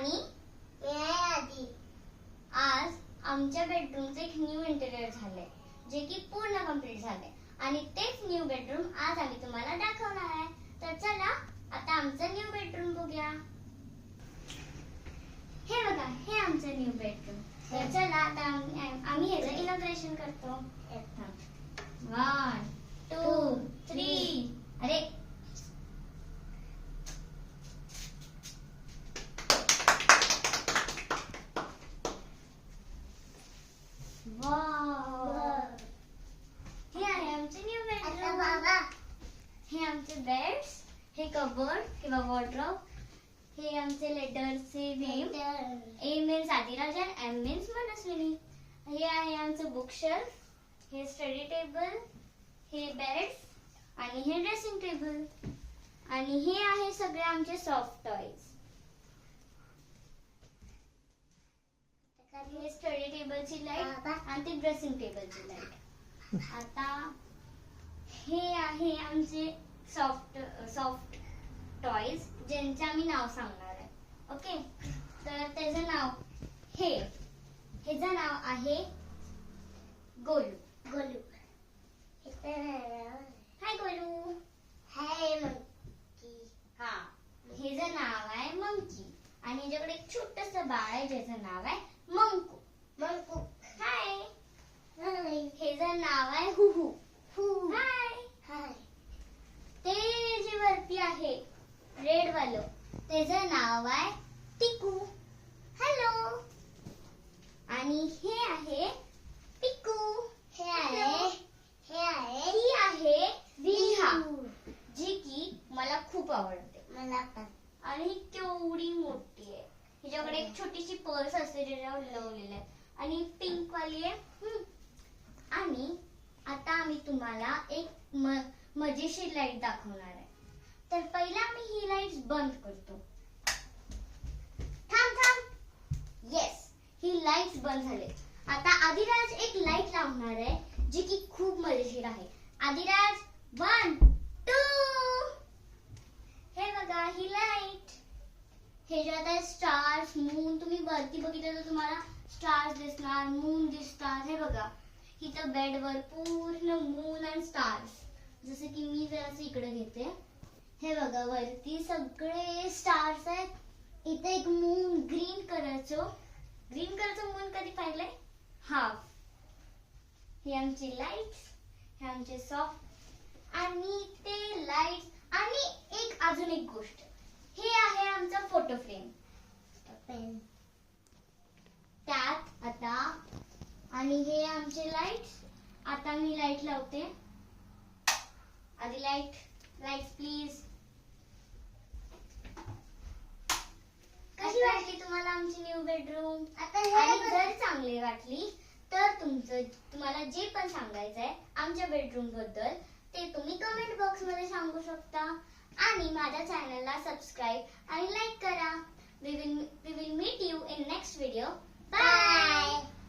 आणि आज आमच्या बेडरूमचे एक न्यू इंटेरियर झालंय, जे की पूर्ण कंप्लीट झालंय आणि तेच न्यू बेडरूम आज आम्ही तुम्हाला दाखवणार आहे. तर चला आता आमचं न्यू बेडरूम बघूया. हे बघा, हे आमचं न्यू बेडरूम. तर चला आता आम्ही ह्याचं इनॉग्रेशन करतो. 1 2 3. अरे हे आहे आमचे न्यू बेडरूम. हे आमचे बेड्स, हे कबर्ड किंवा वॉर्डरोब, हे आमचे लेटरचे नेम. ए मीन्स आदिराज आणि एम मीन्स मनस्विनी. हे आहे आमचं बुकशेल्फ, हे स्टडी टेबल, हे बेड्स आणि हे ड्रेसिंग टेबल. आणि हे आहे सगळे आमचे सॉफ्ट टॉयज. हे स्टडी टेबलची लाईट आणि ती ड्रेसिंग टेबलची लाईट. आता हे आहे आमचे सॉफ्ट टॉयज, ज्यांचे आम्ही नाव सांगणार आहे. ओके, तर त्याचं नाव ह्याचं नाव आहे गोलू. हाय गोलू. हाय मंकी. हा, ह्याचं नाव आहे मंकी. आणि ह्याच्याकडे एक छोटंसं बाळ आहे ज्याचं नाव आहे मंकू. हाय. ह्याचं नाव आहे हुहू. हाय. ते जे वरती आहे रेड वालं, त्याचं नाव आहे टिकू. हॅलो. आणि हे आहे पिकू. ही आहे विहा, जी की मला खूप आवडते. मला पण. आणि ही केवढी मोठी आहे. हिच्याकडे एक छोटीशी पर्स असते ज्याच्यावर लावलेलं आहे. आणि पिंक वाली आहे. आणि आता आम्ही तुम्हाला एक मजेशीर लाईट दाखवणार आहे. तर पहिला आम्ही ही लाईट बंद करतो. थांब. येस, ही लाईट्स बंद झाले. आता आदिराज एक लाईट लावणार आहे जी की खूप मजेशीर आहे. आदिराज 1 2. हे बघा, ही लाईट. ह्याच्यात आहे स्टार्स, मून. तुम्ही वरती बघितलं तर तुम्हाला स्टार्स दिसणार, मून दिसतात. हे बघा, इथं बेडवर पूर्ण मून आणि स्टार्स. जसं की मी जरासं इकडे घेते. हे बघा, वरती सगळे स्टार्स आहेत. इथे एक मून, ग्रीन कलरचं मून कधी पाहिलंय? हाफ. हे आमची लाईट्स, हे आमचे सॉफ्ट आणि ते लाईट्स. आणि अजून एक गोष्ट, हे आहे आमचा फोटो फ्रेम. त्यात आता आणि हे आमचे लाईट्स. आता मी लाईट लावते. आधी लाईट्स प्लीज. कशी वाटली तुम्हाला आमची न्यू बेडरूम? आणि जर चांगली वाटली तर तुम्हाला जे पण सांगायचं आहे आमच्या बेडरूम बद्दल ते तुम्ही कमेंट बॉक्स मध्ये सांगू शकता. आणि माझ्या चॅनलला सबस्क्राईब आणि लाईक करा. We will meet you in next video. Bye.